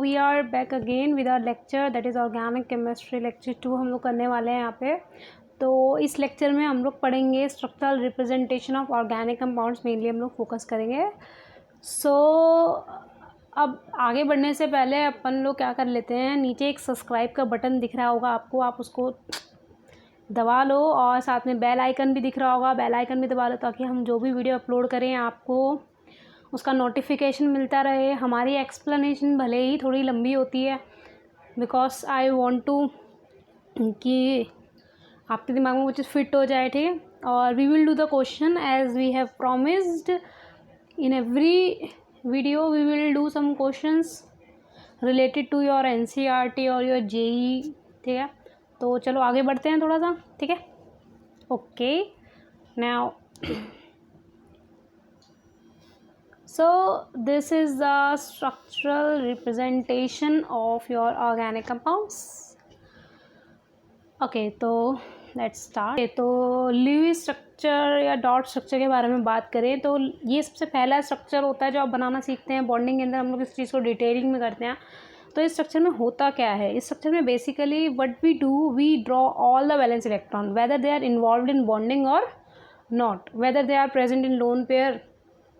We are back again with our lecture that is organic chemistry lecture 2 हम लोग करने वाले हैं यहाँ पे। तो इस लेक्चर में हम लोग पढ़ेंगे structural representation of organic compounds, mainly हम लोग फोकस करेंगे। सो अब आगे बढ़ने से पहले अपन लोग क्या कर लेते हैं, नीचे एक सब्सक्राइब का बटन दिख रहा होगा आपको, आप उसको दबा लो और साथ में बेल आइकन भी दिख रहा होगा, बेल आइकन भी दबा लो ताकि हम जो भी वीडियो अपलोड करें आपको उसका नोटिफिकेशन मिलता रहे। हमारी एक्सप्लेनेशन भले ही थोड़ी लंबी होती है बिकॉज आई वांट टू कि आपके दिमाग में वो चीज़ फिट हो जाए, ठीक है। और we will do the question as we have promised in every video. We will do some questions related to your NCERT और योर जेई, ठीक है। तो चलो आगे बढ़ते हैं थोड़ा सा, ठीक है। Okay, now so this is the structural representation of your organic compounds. okay, तो let's start. तो लीवी स्ट्रक्चर या डॉट स्ट्रक्चर के बारे में बात करें तो ये सबसे पहला स्ट्रक्चर होता है जो आप बनाना सीखते हैं बॉन्डिंग के अंदर। हम लोग इस चीज़ को डिटेलिंग में करते हैं। तो इस स्ट्रक्चर में होता क्या है, इस स्ट्रक्चर में basically what we do, we draw all the valence electron whether they are involved in bonding और not, whether they are present in lone pair.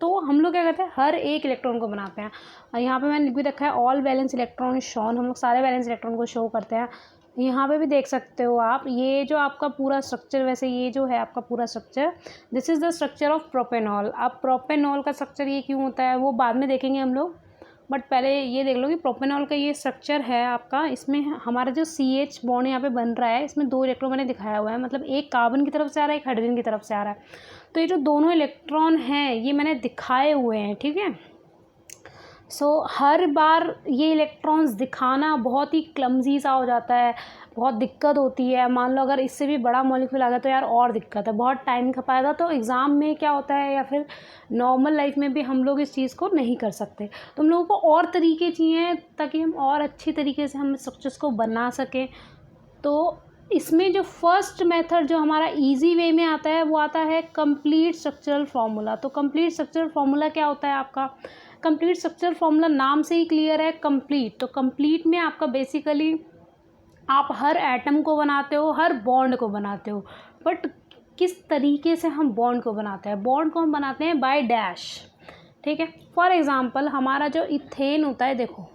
तो हम लोग क्या करते हैं, हर एक इलेक्ट्रॉन को बनाते हैं। और यहाँ पे मैंने लिख भी रखा है all valence electron is shown, हम लोग सारे वैलेंस इलेक्ट्रॉन को शो करते हैं। यहाँ पे भी देख सकते हो आप, ये जो आपका पूरा स्ट्रक्चर, वैसे ये जो है आपका पूरा structure, this is the structure of propanol. अब प्रोपेनॉल का स्ट्रक्चर ये क्यों होता है वो बाद में देखेंगे हम लोग, बट पहले ये देख लो कि प्रोपेनॉल का ये स्ट्रक्चर है आपका। इसमें हमारा जो CH बॉन्ड यहाँ पे बन रहा है, इसमें 2 इलेक्ट्रॉन मैंने दिखाया हुआ है, मतलब एक कार्बन की तरफ से आ रहा है, एक हाइड्रोजन की तरफ से आ रहा है। तो ये जो दोनों इलेक्ट्रॉन हैं ये मैंने दिखाए हुए हैं, ठीक है। सो हर बार ये इलेक्ट्रॉन्स दिखाना बहुत ही क्लमजी सा हो जाता है, बहुत दिक्कत होती है। मान लो अगर इससे भी बड़ा मॉलिक्यूल आ गया तो यार और दिक्कत है, बहुत टाइम खपाएगा। तो एग्ज़ाम में क्या होता है या फिर नॉर्मल लाइफ में भी हम लोग इस चीज़ को नहीं कर सकते। तो हम लोगों को और तरीके चाहिए ताकि हम और अच्छी तरीके से हम स्ट्रक्चर्स को बना सकें। तो इसमें जो फर्स्ट मेथड जो हमारा इजी वे में आता है वो आता है कंप्लीट स्ट्रक्चरल फार्मूला। तो कंप्लीट स्ट्रक्चरल फार्मूला क्या होता है आपका, कंप्लीट स्ट्रक्चरल फार्मूला नाम से ही क्लियर है, कंप्लीट। तो कंप्लीट में आपका बेसिकली आप हर एटम को बनाते हो, हर बॉन्ड को बनाते हो, बट किस तरीके से हम बॉन्ड को बनाते हैं, बॉन्ड को हम बनाते हैं बाय डैश, ठीक है। फॉर एग्ज़ाम्पल हमारा जो इथेन होता है, देखो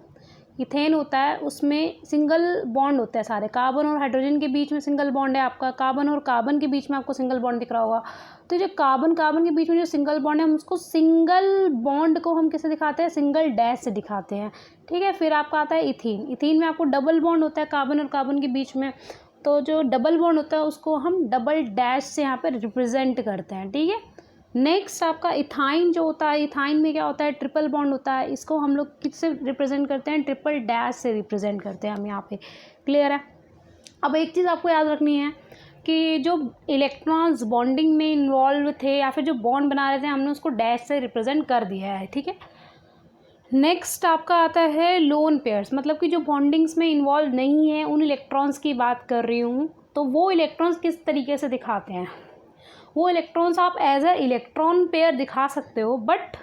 इथेन होता है, उसमें सिंगल बॉन्ड होता है, सारे कार्बन और हाइड्रोजन के बीच में सिंगल बॉन्ड है आपका, कार्बन और कार्बन के बीच में आपको सिंगल बॉन्ड दिख रहा होगा। तो जो कार्बन कार्बन के बीच में जो सिंगल बॉन्ड है, हम उसको सिंगल बॉन्ड को हम किससे दिखाते हैं, सिंगल डैश से दिखाते हैं, ठीक है। फिर आपका आता है इथीन, इथीन में आपको डबल बॉन्ड होता है कार्बन और कार्बन के बीच में। तो जो डबल बॉन्ड होता है उसको हम डबल डैश से यहाँ पर रिप्रेजेंट करते हैं, ठीक है। नेक्स्ट आपका इथाइन जो होता है, इथाइन में क्या होता है, ट्रिपल बॉन्ड होता है, इसको हम लोग किससे रिप्रेजेंट करते हैं, ट्रिपल डैश से रिप्रेजेंट करते हैं हम यहाँ पे, क्लियर है। अब एक चीज़ आपको याद रखनी है कि जो इलेक्ट्रॉन्स बॉन्डिंग में इन्वॉल्व थे या फिर जो बॉन्ड बना रहे थे, हमने उसको डैश से रिप्रेजेंट कर दिया है, ठीक है। नेक्स्ट आपका आता है लोन पेयर्स, मतलब कि जो बॉन्डिंग्स में इन्वॉल्व नहीं है उन इलेक्ट्रॉन्स की बात कर रही हूँ। तो वो इलेक्ट्रॉन्स किस तरीके से दिखाते हैं, वो इलेक्ट्रॉन्स आप एज अ इलेक्ट्रॉन पेयर दिखा सकते हो, but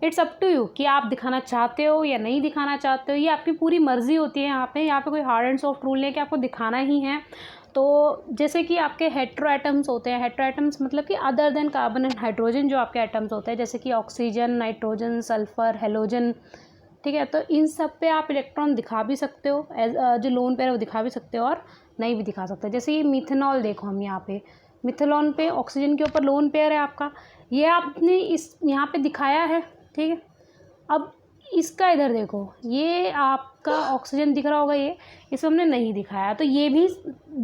it's up to you कि आप दिखाना चाहते हो या नहीं दिखाना चाहते हो, ये आपकी पूरी मर्जी होती है। यहाँ पे कोई हार्ड एंड सॉफ्ट रूल नहीं है कि आपको दिखाना ही है। तो जैसे कि आपके हेट्रो एटम्स होते हैं, हेट्रो एटम्स मतलब कि other than carbon and hydrogen जो आपके एटम्स होते हैं, जैसे कि ऑक्सीजन, नाइट्रोजन, सल्फर, हेलोजन, ठीक है। तो इन सब पे आप इलेक्ट्रॉन दिखा भी सकते हो, एज जो लोन पेयर वो दिखा भी सकते हो और नहीं भी दिखा सकते। जैसे ये मिथेनॉल देखो, हम यहाँ पे मिथेनॉल पे ऑक्सीजन के ऊपर लोन पेयर है आपका, ये आपने इस यहाँ पे दिखाया है, ठीक है। अब इसका इधर देखो, ये आपका ऑक्सीजन दिख रहा होगा, ये इसमें हमने नहीं दिखाया, तो ये भी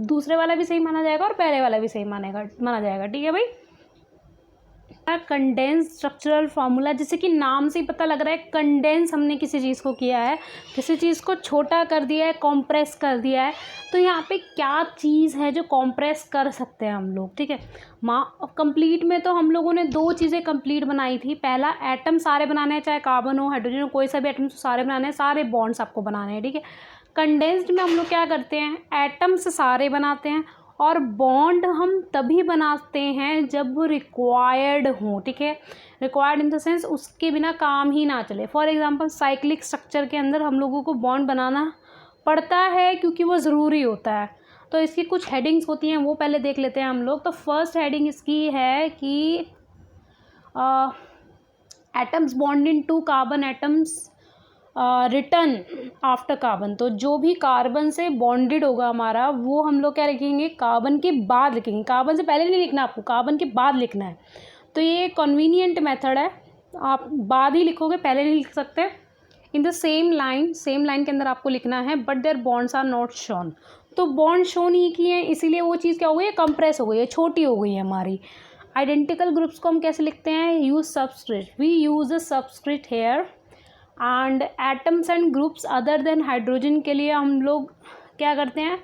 दूसरे वाला भी सही माना जाएगा और पहले वाला भी सही माना जाएगा, ठीक है भाई। कंडेंस स्ट्रक्चरल फार्मूला, जैसे कि नाम से ही पता लग रहा है, कंडेंस हमने किसी चीज़ को किया है, किसी चीज़ को छोटा कर दिया है, कॉम्प्रेस कर दिया है। तो यहाँ पे क्या चीज़ है जो कॉम्प्रेस कर सकते हैं हम लोग, ठीक है। कंप्लीट में तो हम लोगों ने 2 चीज़ें कंप्लीट बनाई थी। पहला, एटम सारे बनाने हैं, चाहे कार्बन हो, हाइड्रोजन हो, कोई सा भी एटम सारे बनाने हैं, सारे बॉन्ड्स आपको बनाने हैं, ठीक है। कंडेंस्ड में हम लोग क्या करते हैं, एटम्स सारे बनाते हैं और बॉन्ड हम तभी बनाते हैं जब वो रिक्वायर्ड हो, ठीक है। रिक्वायर्ड इन द सेंस उसके बिना काम ही ना चले। फॉर एग्जांपल साइक्लिक स्ट्रक्चर के अंदर हम लोगों को बॉन्ड बनाना पड़ता है क्योंकि वो ज़रूरी होता है। तो इसकी कुछ हेडिंग्स होती हैं, वो पहले देख लेते हैं हम लोग। तो फर्स्ट हेडिंग इसकी है कि atoms bond in to carbon atoms return after carbon. तो जो भी कार्बन से बॉन्डेड होगा हमारा, वो हम लोग क्या लिखेंगे, कार्बन के बाद लिखेंगे। कार्बन से पहले नहीं लिखना आपको, कार्बन के बाद लिखना है। तो ये कन्वीनियंट मेथड है, आप बाद ही लिखोगे, पहले नहीं लिख सकते। इन द सेम लाइन के अंदर आपको लिखना है, but there bonds are not shown. तो बॉन्ड शो नहीं किए हैं, इसीलिए वो चीज़ क्या हो गई है, कंप्रेस हो गई है, छोटी हो गई है हमारी। आइडेंटिकल ग्रुप्स को हम कैसे लिखते हैं, use subscript, we use a subscript here. And atoms and groups other than hydrogen के लिए हम लोग क्या करते हैं,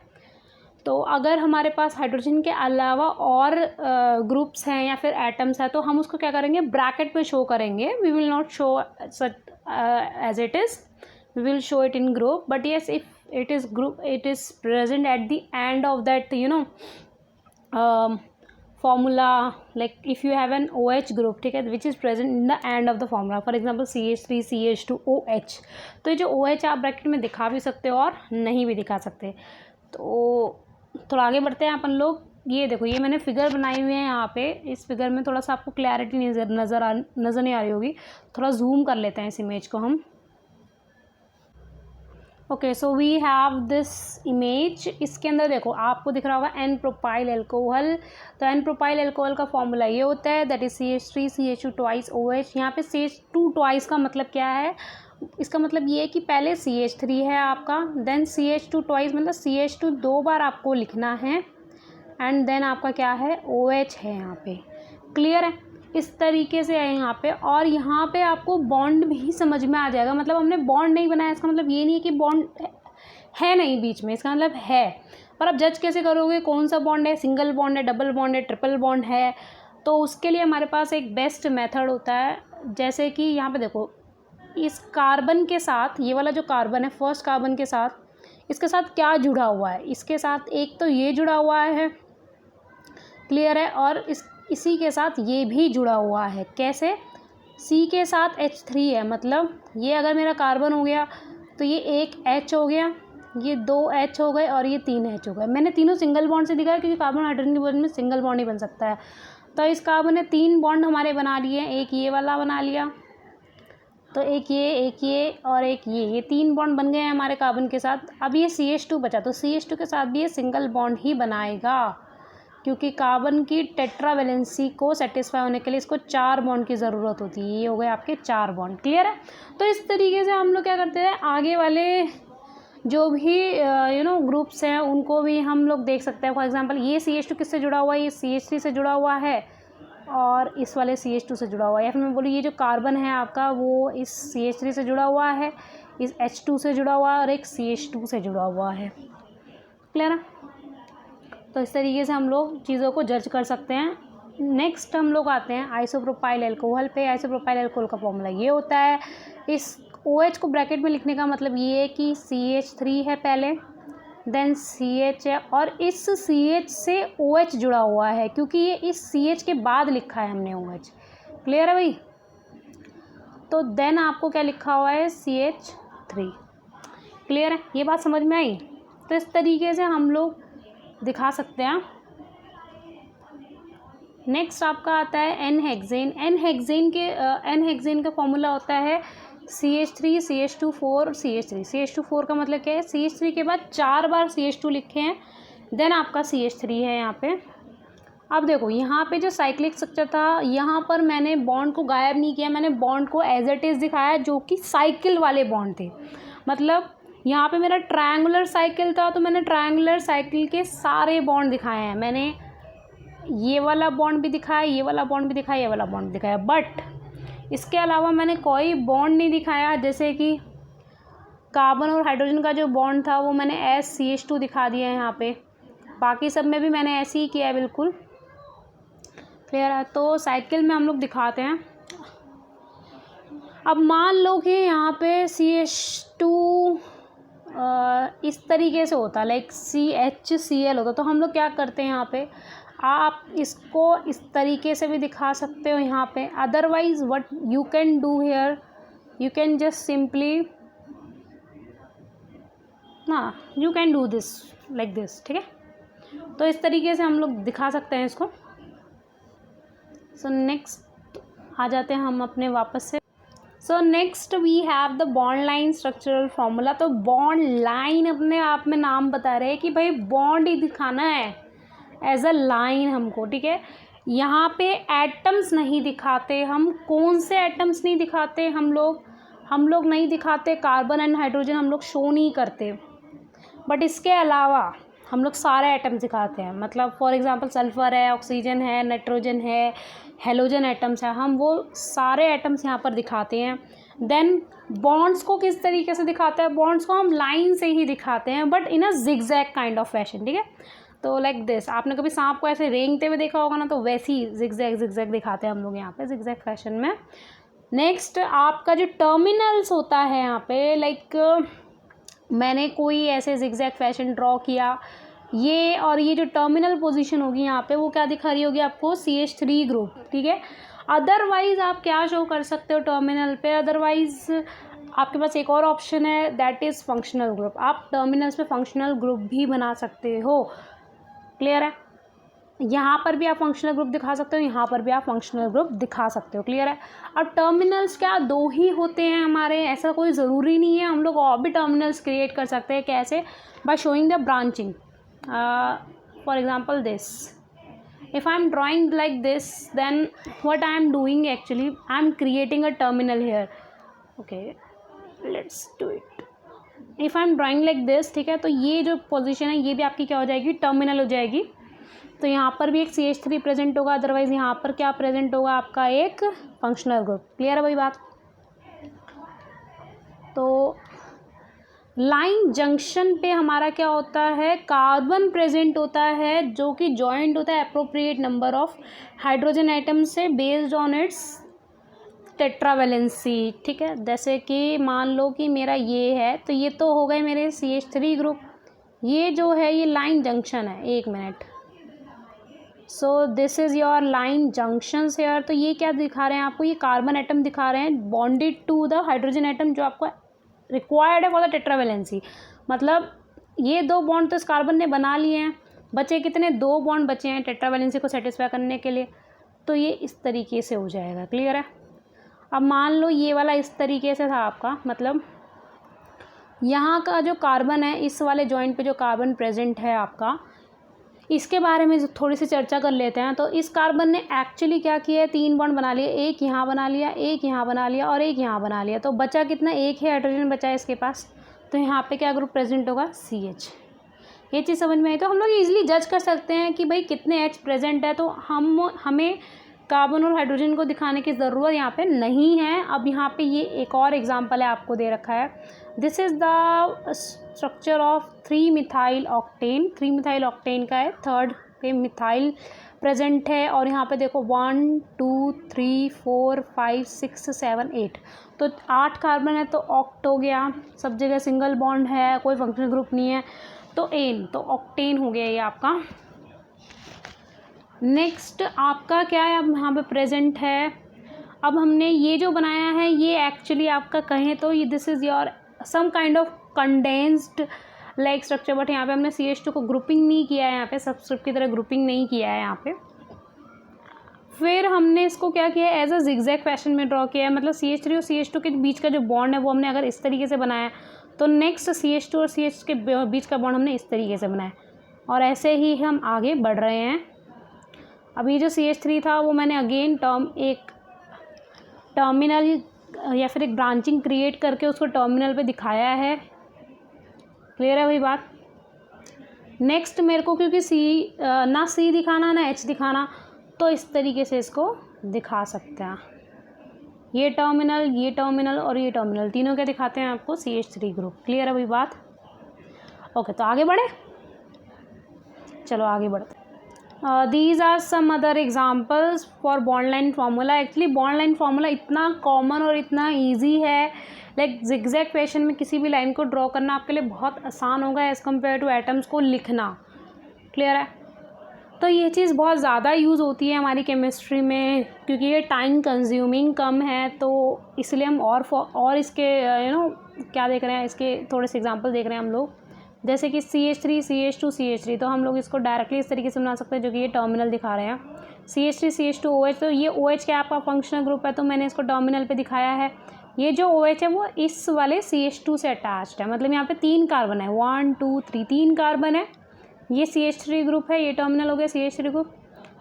तो अगर हमारे पास हाइड्रोजन के अलावा और ग्रुप्स हैं या फिर एटम्स हैं, तो हम उसको क्या करेंगे, ब्रैकेट में शो करेंगे। We will not show as it is, we will show it in group. But yes, if it is group, it is present at the end of that, formula, like if you have an OH group, ठीक है, which is present in the end of the formula, for example CH3 CH2 OH। तो ये जो OH आप bracket में दिखा भी सकते हो और नहीं भी दिखा सकते। तो थोड़ा आगे बढ़ते हैं अपन लोग। ये देखो, ये मैंने फिगर बनाई हुई है यहाँ पे। इस फिगर में थोड़ा सा आपको क्लैरिटी नज़र नहीं आ रही होगी, थोड़ा जूम कर लेते हैं इस इमेज को हम। Okay, so we have this image. इसके अंदर देखो, आपको दिख रहा होगा एन प्रोपाइल एल्कोहल। तो एन प्रोपाइल एल्कोहल का फॉर्मूला ये होता है, that is CH3 CH2 twice OH। यहाँ पे CH2 ट्वाइस का मतलब क्या है, इसका मतलब ये है कि पहले CH3 है आपका, देन CH2 ट्वाइस मतलब CH2 दो बार आपको लिखना है, एंड देन आपका क्या है, OH है यहाँ पे। क्लियर है, इस तरीके से है यहाँ पे। और यहाँ पे आपको बॉन्ड भी समझ में आ जाएगा। मतलब हमने बॉन्ड नहीं बनाया, इसका मतलब ये नहीं है कि बॉन्ड है नहीं बीच में, इसका मतलब है। पर आप जज कैसे करोगे कौन सा बॉन्ड है, सिंगल बॉन्ड है, डबल बॉन्ड है, ट्रिपल बॉन्ड है। तो उसके लिए हमारे पास एक बेस्ट मेथड होता है, जैसे कि यहाँ पे देखो, इस कार्बन के साथ, ये वाला जो कार्बन है, फर्स्ट कार्बन के साथ, इसके साथ क्या जुड़ा हुआ है, इसके साथ एक तो ये जुड़ा हुआ है, क्लियर है, और इसी के साथ ये भी जुड़ा हुआ है। कैसे, C के साथ H3 है, मतलब ये अगर मेरा कार्बन हो गया तो ये एक H हो गया, ये दो H हो गए और ये तीन H हो गए। मैंने तीनों सिंगल बॉन्ड से दिखाया क्योंकि कार्बन हाइड्रोजन के बॉन्ड में सिंगल बॉन्ड ही बन सकता है। तो इस कार्बन ने तीन बॉन्ड हमारे बना लिए, एक ये वाला बना लिया, तो एक ये और एक ये तीन बॉन्ड बन गए हैं हमारे कार्बन के साथ। अब ये CH2 बचा, तो CH2 के साथ भी ये सिंगल बॉन्ड ही बनाएगा, क्योंकि कार्बन की टेट्रावैलेंसी को सेटिस्फाई होने के लिए इसको 4 बॉन्ड की ज़रूरत होती है। ये हो गए आपके 4 बॉन्ड, क्लियर है। तो इस तरीके से हम लोग क्या करते हैं, आगे वाले जो भी ग्रुप्स हैं उनको भी हम लोग देख सकते हैं। फॉर एग्जांपल ये CH2 किससे जुड़ा हुआ है, ये CH3 से जुड़ा हुआ है और इस वाले CH2 से जुड़ा हुआ है। या फिर मैं बोलूँ ये जो कार्बन है आपका वो इस CH3 से जुड़ा हुआ है, इस H2 से जुड़ा हुआ है और एक CH2 से जुड़ा हुआ है, क्लियर है। तो इस तरीके से हम लोग चीज़ों को जज कर सकते हैं। नेक्स्ट हम लोग आते हैं आइसोप्रोपाइल एल्कोहल पे। आइसोप्रोपाइल एल्कोहल का फॉर्मूला ये होता है, इस OH को ब्रैकेट में लिखने का मतलब ये है कि CH3 है पहले, देन CH है और इस CH से OH जुड़ा हुआ है, क्योंकि ये इस CH के बाद लिखा है हमने OH, क्लियर है भाई। तो देन आपको क्या लिखा हुआ है, CH3, क्लियर है, ये बात समझ में आई। तो इस तरीके से हम लोग दिखा सकते हैं। नेक्स्ट आपका आता है एन हेक्सेन। एन हेक्सेन का फॉर्मूला होता है CH3 CH2 4 CH3। CH2 4 का मतलब क्या है, CH3 के बाद 4 बार CH2 लिखे हैं, देन आपका CH3 है यहाँ पे। अब देखो यहाँ पे जो साइक्लिक स्ट्रक्चर था, यहाँ पर मैंने बॉन्ड को गायब नहीं किया, मैंने बॉन्ड को एज इट इज़ दिखाया, जो कि साइकिल वाले बॉन्ड थे। मतलब यहाँ पे मेरा ट्रायंगुलर साइकिल था, तो मैंने ट्रायंगुलर साइकिल के सारे बॉन्ड दिखाए हैं। मैंने ये वाला बॉन्ड भी दिखाया, ये वाला बॉन्ड भी दिखाया, ये वाला बॉन्ड भी दिखाया, बट इसके अलावा मैंने कोई बॉन्ड नहीं दिखाया। जैसे कि कार्बन और हाइड्रोजन का जो बॉन्ड था वो मैंने CH2 दिखा दिया है यहाँ पे, बाकी सब में भी मैंने ऐसे ही किया है, बिल्कुल क्लियर है। तो साइकिल में हम लोग दिखाते हैं। अब मान लो कि यहाँ पे CH2 इस तरीके से होता, लाइक CHCl होता। तो हम लोग क्या करते हैं यहाँ पे, आप इसको इस तरीके से भी दिखा सकते हो यहाँ पे। Otherwise what you can do here, you can just simply you can do this like this, ठीक है। तो इस तरीके से हम लोग दिखा सकते हैं इसको। सो नेक्स्ट आ जाते हैं हम अपने वापस से। So next we have the bond line structural formula. तो बॉन्ड लाइन अपने आप में नाम बता रहे हैं कि भाई बॉन्ड ही दिखाना है एज अ लाइन हमको, ठीक है। यहाँ पे एटम्स नहीं दिखाते हम। कौन से एटम्स नहीं दिखाते हम लोग नहीं दिखाते कार्बन एंड हाइड्रोजन हम लोग शो नहीं करते, बट इसके अलावा हम लोग सारे एटम्स दिखाते हैं। मतलब फॉर एग्जांपल सल्फ़र है, ऑक्सीजन है, नाइट्रोजन है, हेलोजन एटम्स है, हम वो सारे एटम्स यहाँ पर दिखाते हैं। देन बॉन्ड्स को किस तरीके से दिखाते हैं, बॉन्ड्स को हम लाइन से ही दिखाते हैं, but in a zigzag kind of fashion, ठीक है। तो लाइक दिस, आपने कभी सांप को ऐसे रेंगते हुए देखा होगा ना, तो वैसे ही जिगजैग दिखाते हैं हम लोग यहाँ पे जिगजैग फैशन में। नेक्स्ट आपका जो टर्मिनल्स होता है यहाँ पे, लाइक मैंने कोई ऐसे जिगजैग फैशन ड्रॉ किया, ये और ये जो टर्मिनल पोजीशन होगी यहाँ पे वो क्या दिखा रही होगी आपको, CH3 ग्रुप, ठीक है। अदरवाइज आप क्या शो कर सकते हो टर्मिनल पे, अदरवाइज आपके पास एक और ऑप्शन है, दैट इज़ फंक्शनल ग्रुप। आप टर्मिनल्स पे फंक्शनल ग्रुप भी बना सकते हो, क्लियर है। यहाँ पर भी आप फंक्शनल ग्रुप दिखा सकते हो, यहाँ पर भी आप फंक्शनल ग्रुप दिखा सकते हो, क्लियर है। अब टर्मिनल्स क्या दो ही होते हैं हमारे, ऐसा कोई ज़रूरी नहीं है, हम लोग और भी टर्मिनल्स क्रिएट कर सकते हैं। कैसे, by showing the branching. For example this, if I am drawing like this, then what I am doing actually, I am creating a terminal here. Okay, let's do it. If I am drawing like this, ठीक है, तो ये जो position है ये भी आपकी क्या हो जाएगी, टर्मिनल हो जाएगी। तो यहाँ पर भी एक CH3 प्रेजेंट होगा, अदरवाइज यहाँ पर क्या प्रेजेंट होगा आपका, एक फंक्शनल ग्रुप, क्लियर है भाई बात। तो लाइन जंक्शन पे हमारा क्या होता है, कार्बन प्रेजेंट होता है जो कि जॉइंट होता है appropriate number of hydrogen atom से बेस्ड ऑन इट्स टेट्रावेलेंसी, ठीक है। जैसे कि मान लो कि मेरा ये है, तो ये तो हो गए मेरे CH3 ग्रुप, ये जो है ये लाइन जंक्शन है। एक minute, so this is your line junctions here. तो ये क्या दिखा रहे हैं आपको, ये कार्बन एटम दिखा रहे हैं bonded to the hydrogen atom जो आपको रिक्वायर्ड है फॉर द टेट्रावेलेंसी। मतलब ये दो बॉन्ड तो इस कार्बन ने बना लिए हैं, बचे कितने, दो बॉन्ड बचे हैं टेट्रावेलेंसी को सेटिस्फाई करने के लिए। तो ये इस तरीके से हो जाएगा, क्लियर है। अब मान लो ये वाला इस तरीके से था आपका, मतलब यहाँ का जो कार्बन है, इस वाले जॉइंट पे जो कार्बन प्रेजेंट है आपका, इसके बारे में थोड़ी सी चर्चा कर लेते हैं। तो इस कार्बन ने एक्चुअली क्या किया है, 3 बॉन्ड बना लिए, एक यहाँ बना लिया, एक यहाँ बना लिया और एक यहाँ बना लिया। तो बचा कितना, एक ही हाइड्रोजन बचा है इसके पास। तो यहाँ पे क्या ग्रुप प्रेजेंट होगा, CH। ये चीज़ समझ में आई। तो हम लोग ईजिली जज कर सकते हैं कि भाई कितने H प्रेजेंट है। तो हमें कार्बन और हाइड्रोजन को दिखाने की ज़रूरत यहाँ पे नहीं है। अब यहाँ पे ये एक और एग्जांपल है आपको दे रखा है, this is the structure of 3 methyl octane. 3 methyl octane का है, थर्ड पे मिथाइल प्रेजेंट है। और यहाँ पे देखो 1 2 3 4 5 6 7 8, तो 8 कार्बन है, तो ऑक्ट हो गया। सब जगह सिंगल बॉन्ड है, कोई फंक्शनल ग्रुप नहीं है, तो एन, तो ऑक्टेन हो गया ये आपका। नेक्स्ट आपका क्या है, अब यहाँ पे प्रेजेंट है। अब हमने ये जो बनाया है ये एक्चुअली आपका कहें तो ये this is your some kind of condensed like structure, but यहाँ पे हमने CH2 को ग्रुपिंग नहीं किया है, यहाँ पे सबस्क्रिप्ट की तरह ग्रुपिंग नहीं किया है यहाँ पे। फिर हमने इसको क्या किया, एज अ जिगजैग फैशन में ड्रॉ किया है। मतलब CH3 और CH2 के बीच का जो बॉन्ड है वो हमने अगर इस तरीके से बनाया, तो नेक्स्ट CH2 और CH के बीच का बॉन्ड हमने इस तरीके से बनाया, और ऐसे ही हम आगे बढ़ रहे हैं। अब ये जो CH3 था वो मैंने अगेन एक टर्मिनल या फिर एक ब्रांचिंग क्रिएट करके उसको टर्मिनल पे दिखाया है, क्लियर है भाई बात। नेक्स्ट मेरे को क्योंकि ना C दिखाना ना H दिखाना, तो इस तरीके से इसको दिखा सकते हैं। ये टर्मिनल और ये टर्मिनल तीनों क्या दिखाते हैं आपको, CH3 ग्रुप, क्लियर है भाई बात। ओके, तो आगे बढ़े, चलो आगे बढ़ते। These are some other examples for bond line formula। Actually bond line formula इतना कॉमन और इतना ईजी है, लाइक जिगजैग फैशन में किसी भी लाइन को ड्रॉ करना आपके लिए बहुत आसान होगा एज़ कम्पेयर टू एटम्स को लिखना। क्लियर है? तो ये चीज़ बहुत ज़्यादा यूज़ होती है हमारी केमिस्ट्री में, क्योंकि ये टाइम कंज्यूमिंग कम है, तो इसलिए हम और इसके क्या देख रहे हैं, इसके थोड़े से एग्जांपल देख रहे हैं हम लोग। जैसे कि CH3 CH2 CH3, तो हम लोग इसको डायरेक्टली इस तरीके से बना सकते हैं, जो कि ये टर्मिनल दिखा रहे हैं। CH3 CH2 OH, तो ये OH क्या आपका फंक्शनल ग्रुप है, तो मैंने इसको टर्मिनल पे दिखाया है। ये जो OH है वो इस वाले CH2 से अटैच्ड है, मतलब यहाँ पे 3 कार्बन है, 1 2 3, 3 कार्बन है। ये CH3 ग्रुप है, ये टर्मिनल हो गया CH3 ग्रुप,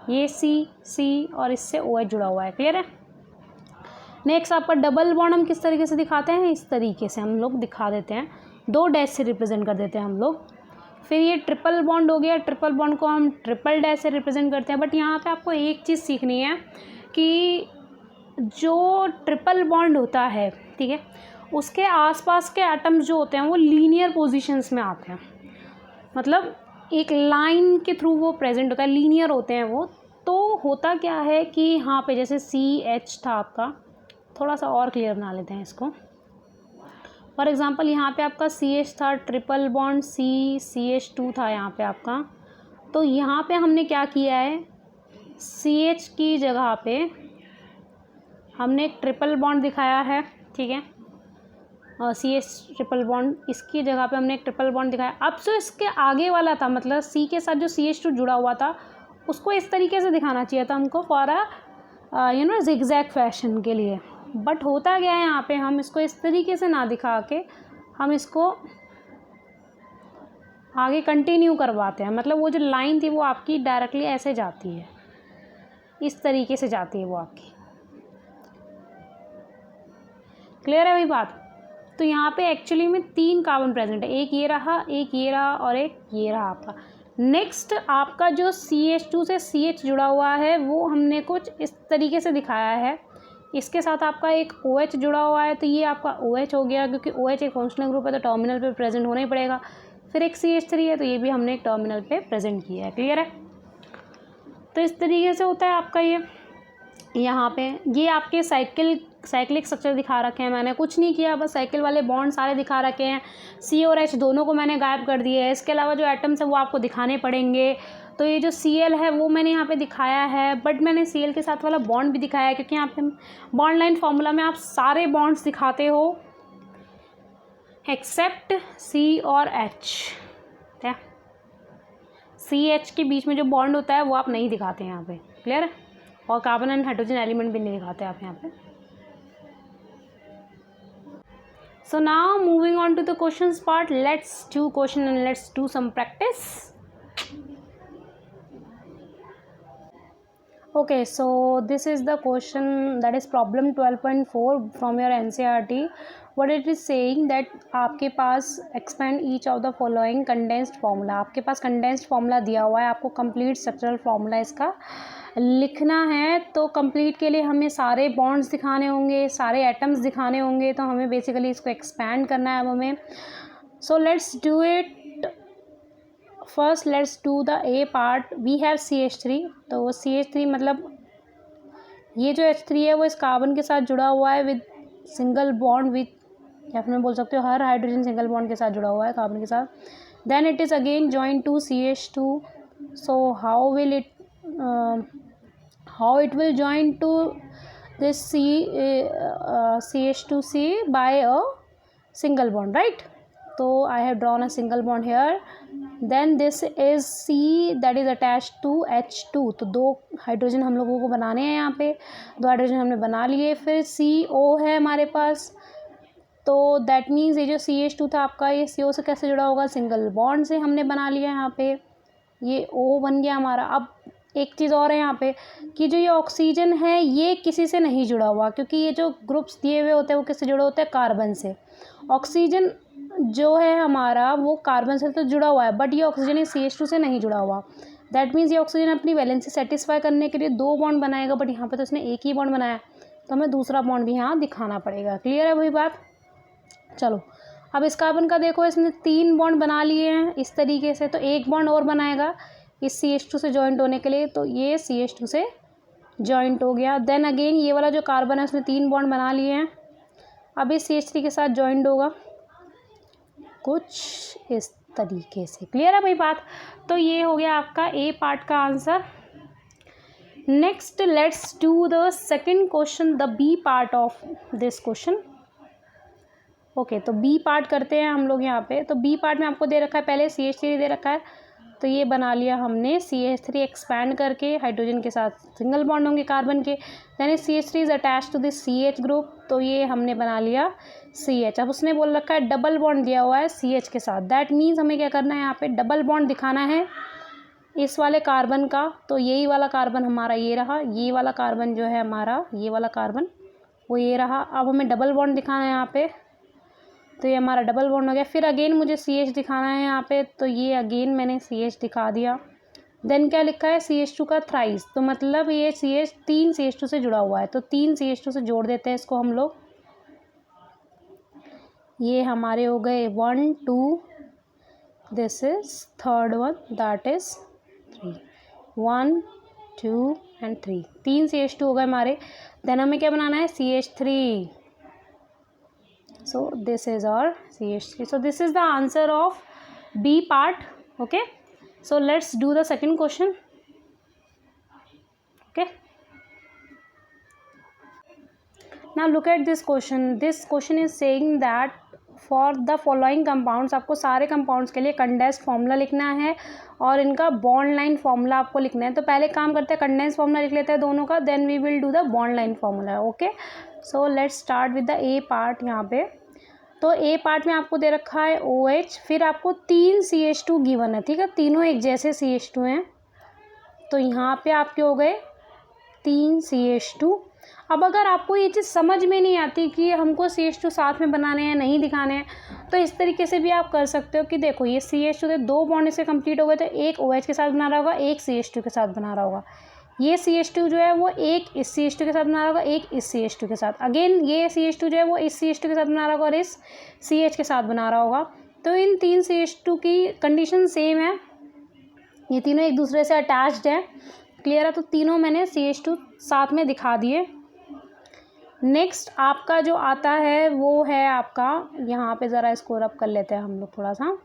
ये C और इससे OH जुड़ा हुआ है। क्लियर है? नेक्स्ट आपका डबल बॉन्ड हम किस तरीके से दिखाते हैं, इस तरीके से हम लोग दिखा देते हैं, 2 डैश से रिप्रेजेंट कर देते हैं हम लोग। फिर ये ट्रिपल बॉन्ड हो गया, ट्रिपल बॉन्ड को हम ट्रिपल डैश से रिप्रेजेंट करते हैं। बट यहाँ पे आपको एक चीज़ सीखनी है कि जो ट्रिपल बॉन्ड होता है, ठीक है, उसके आसपास के एटम्स जो होते हैं वो लीनियर पोजीशंस में आते हैं, मतलब एक लाइन के थ्रू वो प्रेजेंट होता है, लीनियर होते हैं वो। तो होता क्या है कि यहाँ पे जैसे CH था आपका, थोड़ा सा और क्लियर बना लेते हैं इसको। फॉर एग्ज़ाम्पल यहाँ पे आपका CH था, ट्रिपल बॉन्ड CH2 था यहाँ पे आपका, तो यहाँ पे हमने क्या किया है, CH की जगह पे हमने एक ट्रिपल बॉन्ड दिखाया है, ठीक है, और CH ट्रिपल बॉन्ड, इसकी जगह पे हमने एक ट्रिपल बॉन्ड दिखाया। अब जो इसके आगे वाला था, मतलब C के साथ जो CH2 जुड़ा हुआ था, उसको इस तरीके से दिखाना चाहिए था हमको फॉर जिगजैग फैशन के लिए। बट होता क्या है, यहाँ पे हम इसको इस तरीके से ना दिखा के हम इसको आगे कंटिन्यू करवाते हैं, मतलब वो जो लाइन थी वो आपकी डायरेक्टली ऐसे जाती है, इस तरीके से जाती है वो आपकी। क्लियर है वही बात? तो यहाँ पे एक्चुअली में 3 कार्बन प्रेजेंट है, एक ये रहा, एक ये रहा और एक ये रहा आपका। नेक्स्ट आपका जो CH2 से CH जुड़ा हुआ है वो हमने कुछ इस तरीके से दिखाया है, इसके साथ आपका एक OH जुड़ा हुआ है, तो ये आपका OH हो गया, क्योंकि OH एक फंक्शनल ग्रुप है तो टर्मिनल पे प्रेजेंट होना ही पड़ेगा। फिर एक CH3 है, तो ये भी हमने एक टर्मिनल पे प्रेजेंट किया है। क्लियर है? तो इस तरीके से होता है आपका ये। यहाँ पे ये आपके साइक्लिक स्ट्रक्चर दिखा रखे हैं, मैंने कुछ नहीं किया, बस साइकिल वाले बॉन्ड सारे दिखा रखे हैं। C और H दोनों को मैंने गायब कर दिया है, इसके अलावा जो एटम्स है वो आपको दिखाने पड़ेंगे। तो ये जो Cl है वो मैंने यहाँ पे दिखाया है, बट मैंने Cl के साथ वाला बॉन्ड भी दिखाया है, क्योंकि यहाँ पे बॉन्ड लाइन फार्मूला में आप सारे बॉन्ड्स दिखाते हो एक्सेप्ट C और H, ठीक है। CH के बीच में जो बॉन्ड होता है वो आप नहीं दिखाते हैं यहाँ पे। क्लियर है? और कार्बन एंड हाइड्रोजन एलिमेंट भी नहीं दिखाते आप यहाँ पे। So now moving on to the questions part, let's do question and let's do some practice. Okay, so this is the question, that is problem 12.4 from your NCERT. What it is saying that आपके पास expand each of the following condensed formula, आपके पास condensed formula दिया हुआ है, आपको complete structural formula इसका लिखना है। तो कंप्लीट के लिए हमें सारे बॉन्ड्स दिखाने होंगे, सारे एटम्स दिखाने होंगे, तो हमें बेसिकली इसको एक्सपैंड करना है अब हमें। So let's do it. First let's do the A part. We have CH3, तो CH3 मतलब ये जो H3 है वो इस कार्बन के साथ जुड़ा हुआ है विद सिंगल बॉन्ड, विद या फिर मैं बोल सकते हो हर हाइड्रोजन सिंगल बॉन्ड के साथ जुड़ा हुआ है कार्बन के साथ। Then it is again joint to CH2। So how it will join to this CH2C by a single bond, right? So I have drawn a single bond here. Then this is C that is attached to H2, तो 2 hydrogen हम लोगों को बनाने हैं, यहाँ पे 2 hydrogen हमने बना लिए। फिर CO है हमारे पास, तो दैट मीन्स ये जो CH2 था आपका, ये CO से कैसे जुड़ा होगा, सिंगल बॉन्ड से हमने बना लिया यहाँ पे, ये O बन गया हमारा। अब एक चीज़ और है यहाँ पे कि जो ये ऑक्सीजन है ये किसी से नहीं जुड़ा हुआ, क्योंकि ये जो ग्रुप्स दिए हुए होते हैं वो किससे जुड़े होते हैं, कार्बन से। ऑक्सीजन जो है हमारा वो कार्बन से तो जुड़ा हुआ है, बट ये ऑक्सीजन इस CH2 से नहीं जुड़ा हुआ। दैट मीन्स ये ऑक्सीजन अपनी वैलेंसी सेटिस्फाई करने के लिए 2 बॉन्ड बनाएगा, बट यहाँ पे तो इसने एक ही बॉन्ड बनाया, तो हमें दूसरा बॉन्ड भी यहाँ दिखाना पड़ेगा। क्लियर है वही बात? चलो अब इस कार्बन का देखो, इसने 3 बॉन्ड बना लिए हैं इस तरीके से, तो एक बॉन्ड और बनाएगा इस CH2 से जॉइंट होने के लिए, तो ये CH2 से जॉइंट हो गया। देन अगेन ये वाला जो कार्बन है उसने 3 बॉन्ड बना लिए हैं। अब इस CH3 के साथ जॉइंट होगा कुछ इस तरीके से। क्लियर है भाई बात? तो ये हो गया आपका ए पार्ट का answer. Next let's do the second question, the B part of this question. Okay, तो बी पार्ट करते हैं हम लोग यहाँ पे। तो बी पार्ट में आपको दे रखा है पहले CH3 दे रखा है, तो ये बना लिया हमने CH3 एक्सपैंड करके हाइड्रोजन के साथ सिंगल बॉन्ड होंगे कार्बन के, यानी CH3 is attach to this CH group, तो ये हमने बना लिया CH। अब उसने बोल रखा है डबल बॉन्ड दिया हुआ है CH के साथ, दैट मीन्स हमें क्या करना है यहाँ पे डबल बॉन्ड दिखाना है इस वाले कार्बन का। तो यही वाला कार्बन हमारा ये रहा, ये वाला कार्बन जो है हमारा, ये वाला कार्बन वो ये रहा। अब हमें डबल बॉन्ड दिखाना है यहाँ पे, तो ये हमारा डबल बॉन्ड हो गया। फिर अगेन मुझे CH दिखाना है यहाँ पे, तो ये अगेन मैंने CH दिखा दिया। देन क्या लिखा है CH2 का थ्राइस, तो मतलब ये CH 3 CH2 से जुड़ा हुआ है, तो 3 CH2 से जोड़ देते हैं इसको हम लोग। ये हमारे हो गए 1 2, this is third one, that is 3, 1 2 and 3, 3 CH2 हो गए हमारे। देन हमें क्या बनाना है CH3, so this is our CH3, so this is the answer of B part. Okay, so let's do the second question. Okay, now look at this question. This question is saying that for the following compounds, आपको सारे compounds के लिए condensed formula लिखना है और इनका bond line formula आपको लिखना है। तो पहले काम करते हैं कंडेंस्ड फार्मूला लिख लेते हैं दोनों का, then we will do the bond line formula. Okay, so let's start with the A part. यहाँ पे तो ए पार्ट में आपको दे रखा है OH, फिर आपको 3 CH2 गिवन है, ठीक है, तीनों एक जैसे CH2 हैं, तो यहाँ पे आपके हो गए 3 CH2। अब अगर आपको ये चीज़ समझ में नहीं आती कि हमको CH2 साथ में बनाने हैं नहीं दिखाने हैं, तो इस तरीके से भी आप कर सकते हो कि देखो ये CH2 से 2 बॉन्ड इससे कंप्लीट हो गए, तो एक OH के साथ बना रहा होगा, एक CH2 के साथ बना रहा होगा। ये CH2 जो है वो एक इस CH2 के साथ बना रहा होगा, एक इस CH2 के साथ। अगेन ये CH2 जो है वो इस CH2 के साथ बना रहा होगा और इस CH के साथ बना रहा होगा। तो इन 3 CH2 की कंडीशन सेम है, ये तीनों एक दूसरे से अटैच्ड है। क्लियर है? तो तीनों मैंने CH2 साथ में दिखा दिए। नेक्स्ट आपका जो आता है वो है आपका, यहाँ पे ज़रा इसको रब कर लेते हैं हम लोग थोड़ा सा।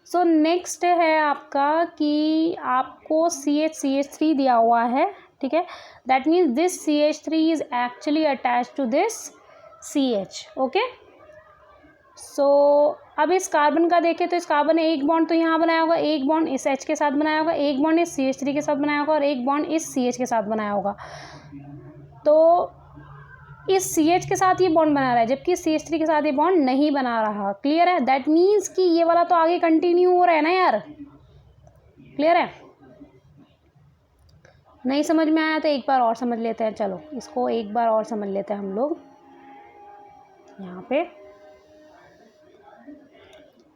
सो नेक्स्ट है आपका कि आपको CH3 दिया हुआ है, ठीक है, that means this CH3 is actually attach to this CH। Okay, so अब इस कार्बन का देखें तो इस कार्बन ने एक बॉन्ड तो यहाँ बनाया होगा, एक बॉन्ड इस H के साथ बनाया होगा, एक बॉन्ड इस CH3 के साथ बनाया होगा और एक बॉन्ड इस CH के साथ बनाया होगा। तो इस CH के साथ ये बॉन्ड बना रहा है, जबकि CH3 के साथ ये बॉन्ड नहीं बना रहा। क्लियर है? दैट मीन्स कि ये वाला तो आगे कंटिन्यू हो रहा है ना यार। क्लियर है? नहीं समझ में आया तो एक बार और समझ लेते हैं, चलो इसको एक बार और समझ लेते हैं हम लोग। यहाँ पे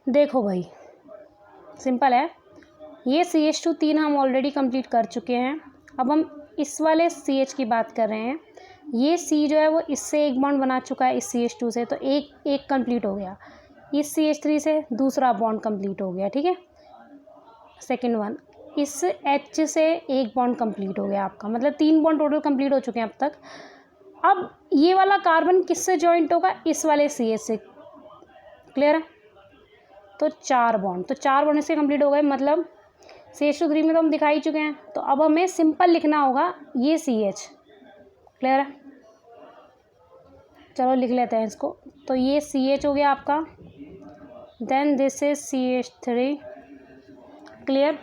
देखो भाई, सिंपल है, ये CH2 3 हम ऑलरेडी कंप्लीट कर चुके हैं। अब हम इस वाले CH की बात कर रहे हैं। ये C जो है वो इससे एक बॉन्ड बना चुका है इस CH2 से, तो एक कंप्लीट हो गया। इस CH3 से दूसरा बॉन्ड कंप्लीट हो गया, ठीक है, सेकंड वन। इस H से एक बॉन्ड कंप्लीट हो गया आपका, मतलब 3 बॉन्ड टोटल कंप्लीट हो चुके हैं अब तक। अब ये वाला कार्बन किससे जॉइंट होगा? इस वाले CH से। क्लियर है? तो 4 बॉन्ड, तो 4 बॉन्ड इससे कंप्लीट हो गए, मतलब CH2 में तो हम दिखा ही चुके हैं। तो अब हमें सिंपल लिखना होगा ये CH। क्लियर है? चलो लिख लेते हैं इसको। तो ये CH हो गया आपका, then this is CH3। Clear?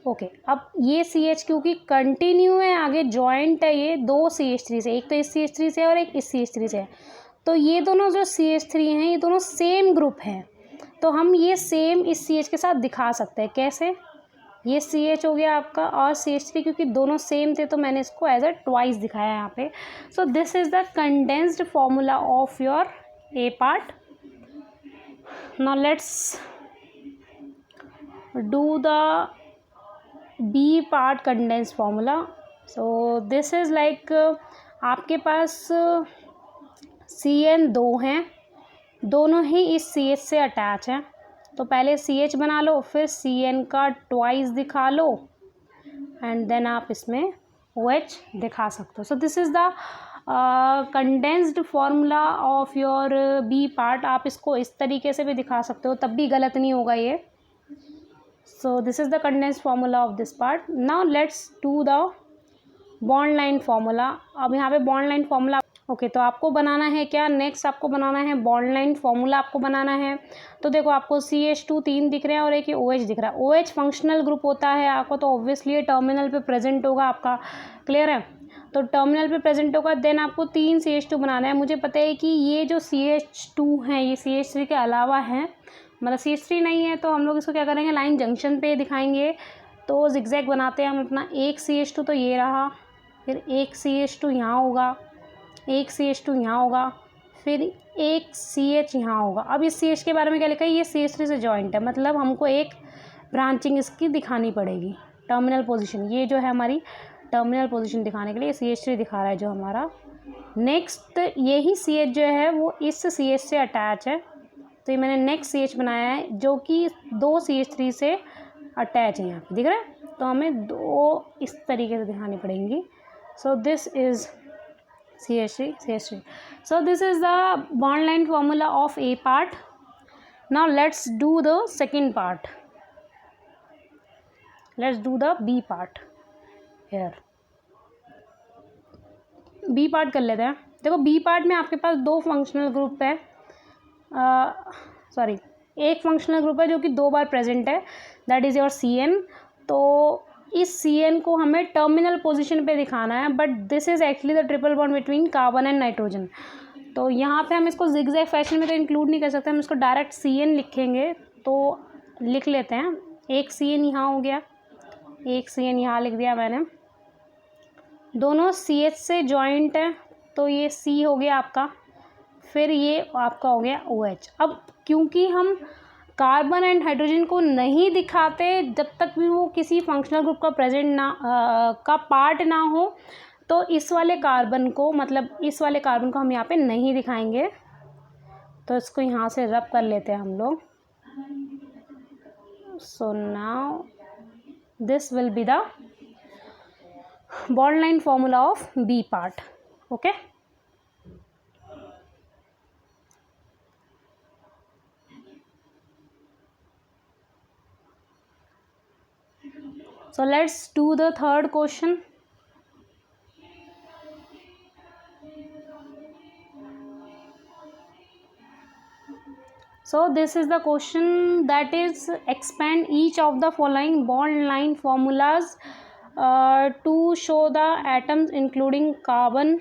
Okay, अब ये CH क्योंकि कंटिन्यू है, आगे जॉइंट है, ये 2 CH3 से, एक तो इस CH3 से और एक इस CH3 से है, तो ये दोनों जो CH3 हैं ये दोनों सेम ग्रुप हैं, तो हम ये सेम इस CH के साथ दिखा सकते हैं। कैसे? ये CH हो गया आपका और CH3, क्योंकि दोनों सेम थे तो मैंने इसको एज अ ट्वाइस दिखाया यहाँ पे। So this is the condensed formula of your A part. Now let's do the B part condensed formula. So this is like आपके पास CN 2 हैं, दोनों ही इस CH से अटैच हैं, तो पहले CH बना लो, फिर CN का ट्वाइस दिखा लो एंड देन आप इसमें OH दिखा सकते हो। So this is the condensed formula of your B part, आप इसको इस तरीके से भी दिखा सकते हो, तब भी गलत नहीं होगा ये। सो this is the condensed formula of this part. Now let's do the bond line formula. अब यहाँ पे बॉन्ड लाइन फॉर्मूला ओके तो आपको बनाना है क्या, नेक्स्ट आपको बनाना है बॉन्ड लाइन फॉर्मूला आपको बनाना है। तो देखो आपको CH2 3 दिख रहे हैं और एक OH दिख रहा है। OH फंक्शनल ग्रुप होता है आपको, तो ऑब्वियसली ये टर्मिनल पे प्रेजेंट होगा आपका, क्लियर है। तो टर्मिनल पे प्रेजेंट होगा, देन आपको 3 CH2 बनाना है। मुझे पता है कि ये जो CH2 है ये CH3 के अलावा है, मतलब CH3 नहीं है, तो हम लोग इसको क्या करेंगे, लाइन जंक्शन पे दिखाएंगे। तो जिगजैग बनाते हैं हम अपना। एक CH2 तो ये रहा, फिर एक CH2 यहाँ होगा, एक CH2 यहाँ होगा, फिर एक CH यहाँ होगा। अब इस CH के बारे में क्या लिखा है, ये CH3 से जॉइंट है, मतलब हमको एक ब्रांचिंग इसकी दिखानी पड़ेगी, टर्मिनल पोजीशन। ये जो है हमारी टर्मिनल पोजीशन दिखाने के लिए CH3 दिखा रहा है जो हमारा। नेक्स्ट यही CH जो है वो इस CH से अटैच है, तो ये मैंने नेक्स्ट CH बनाया है जो कि 2 CH3 से अटैच है, यहाँ पे दिख रहा है। तो हमें 2 इस तरीके से दिखानी पड़ेंगी। सो this is CH3. So this is the bond line formula of A part. Now let's do the second part. Let's do the B part here. B part कर लेते हैं। देखो B part में आपके पास 2 फंक्शनल ग्रुप है, sorry एक functional group है जो कि 2 बार प्रेजेंट है, दैट इज़ योर CN। तो इस CN को हमें टर्मिनल पोजीशन पे दिखाना है, but this is actually the triple bond between carbon and nitrogen. तो यहाँ पे हम इसको जिगजैग फैशन में तो इंक्लूड नहीं कर सकते, हम इसको डायरेक्ट CN लिखेंगे। तो लिख लेते हैं, एक CN यहाँ हो गया, एक CN यहाँ लिख दिया मैंने। दोनों CH से जॉइंट है, तो ये C हो गया आपका, फिर ये आपका हो गया OH। अब क्योंकि हम कार्बन एंड हाइड्रोजन को नहीं दिखाते जब तक भी वो किसी फंक्शनल ग्रुप का प्रेजेंट ना का पार्ट ना हो, तो इस वाले कार्बन को, मतलब इस वाले कार्बन को हम यहाँ पे नहीं दिखाएंगे। तो इसको यहाँ से रब कर लेते हैं हम लोग। So now this will be the bond line formula of B part. Okay, so let's do the third question. So this is the question, that is expand each of the following bond line formulas to show the atoms including carbon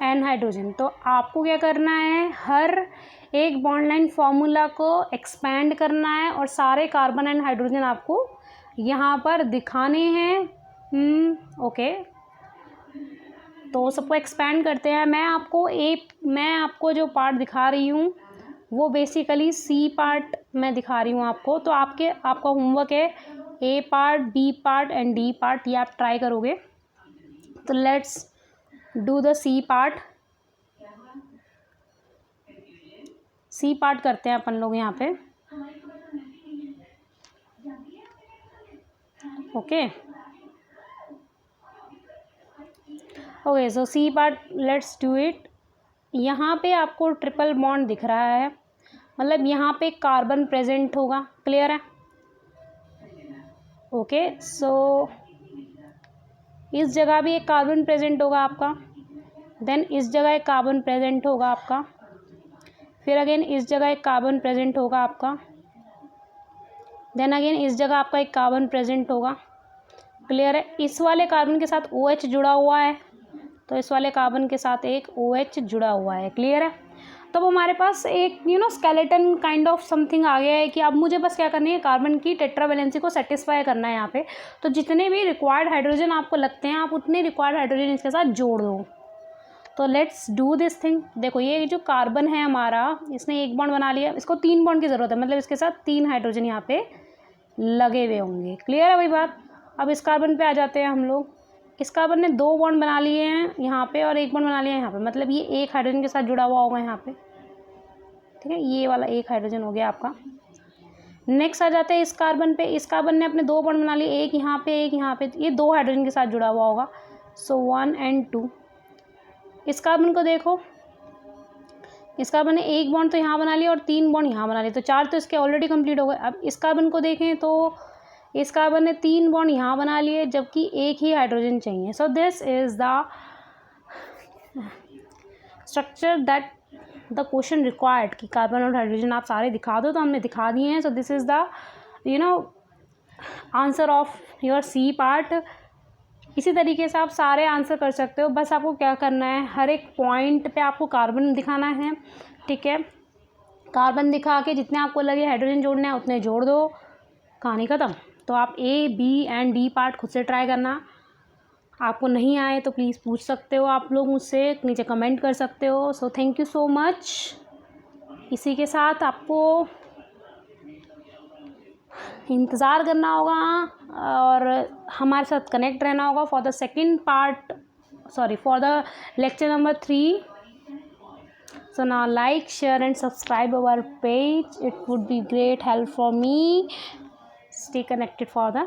and hydrogen। तो आपको क्या करना है, हर एक bond line formula को expand करना है और सारे कार्बन एंड हाइड्रोजन आपको यहाँ पर दिखाने हैं। ओके, तो सबको एक्सपैंड करते हैं। मैं आपको जो पार्ट दिखा रही हूँ वो बेसिकली C पार्ट मैं दिखा रही हूँ आपको। तो आपका होमवर्क है A part, B part and D part, ये आप ट्राई करोगे। तो let's do the C part. C part करते हैं अपन लोग यहाँ पे। Okay okay, so C part let's do it. यहाँ पे आपको ट्रिपल बॉन्ड दिख रहा है, मतलब यहाँ पे कार्बन प्रेजेंट होगा, क्लियर है। ओके, सो इस जगह भी एक कार्बन प्रेजेंट होगा आपका, देन इस जगह एक कार्बन प्रेजेंट होगा आपका, फिर अगेन इस जगह एक कार्बन प्रेजेंट होगा आपका, देन अगेन इस जगह आपका एक कार्बन प्रेजेंट होगा, क्लियर है। इस वाले कार्बन के साथ OH जुड़ा हुआ है, तो इस वाले कार्बन के साथ एक OH जुड़ा हुआ है, क्लियर है। तो अब हमारे पास एक स्केलेटन काइंड ऑफ समथिंग आ गया है कि अब मुझे बस क्या करनी है, कार्बन की टेट्रावैलेंसी को सेटिस्फाई करना है यहाँ पे। तो जितने भी रिक्वायर्ड हाइड्रोजन आपको लगते हैं, आप उतने रिक्वायर्ड हाइड्रोजन इसके साथ जोड़ दो। तो लेट्स डू दिस थिंग। देखो ये जो कार्बन है हमारा, इसने एक बॉन्ड बना लिया, इसको 3 बॉन्ड की ज़रूरत है, मतलब इसके साथ 3 हाइड्रोजन यहाँ पे लगे हुए होंगे, क्लियर है वही बात। अब इस कार्बन पे आ जाते हैं हम लोग। इस कार्बन ने 2 बॉन्ड बना लिए हैं यहाँ पे और 1 बॉन्ड बना लिया है यहाँ पे, मतलब ये एक हाइड्रोजन के साथ जुड़ा हुआ होगा यहाँ पे, ठीक है। ये वाला एक हाइड्रोजन हो गया आपका। नेक्स्ट आ जाते हैं इस कार्बन पे। इस कार्बन ने अपने 2 बॉन्ड बना लिए, एक यहाँ पे एक यहाँ पे, ये 2 हाइड्रोजन के साथ जुड़ा हुआ होगा। सो 1 and 2, इस कार्बन को देखो, इस कार्बन ने एक बॉन्ड तो यहाँ बना लिया और 3 बॉन्ड यहाँ बना लिए, तो 4 तो इसके ऑलरेडी कंप्लीट हो गए। अब इस कार्बन को देखें तो इस कार्बन ने 3 बॉन्ड यहाँ बना लिए, जबकि एक ही हाइड्रोजन चाहिए। So this is the structure that the question required, कि कार्बन और हाइड्रोजन आप सारे दिखा दो, तो हमने दिखा दिए हैं। So this is the answer of your C part. इसी तरीके से आप सारे आंसर कर सकते हो। बस आपको क्या करना है, हर एक पॉइंट पे आपको कार्बन दिखाना है, ठीक है। कार्बन दिखा के जितने आपको लगे हाइड्रोजन जोड़ने हैं उतने जोड़ दो, कहानी ख़त्म। तो आप ए, बी एंड डी पार्ट खुद से ट्राई करना। आपको नहीं आए तो प्लीज़ पूछ सकते हो आप लोग मुझसे, नीचे कमेंट कर सकते हो। So thank you so much. इसी के साथ आपको इंतज़ार करना होगा और हमारे साथ कनेक्ट रहना होगा for the second part, sorry for the lecture number 3. So now like, share and subscribe our page. It would be great help for me. Stay connected for the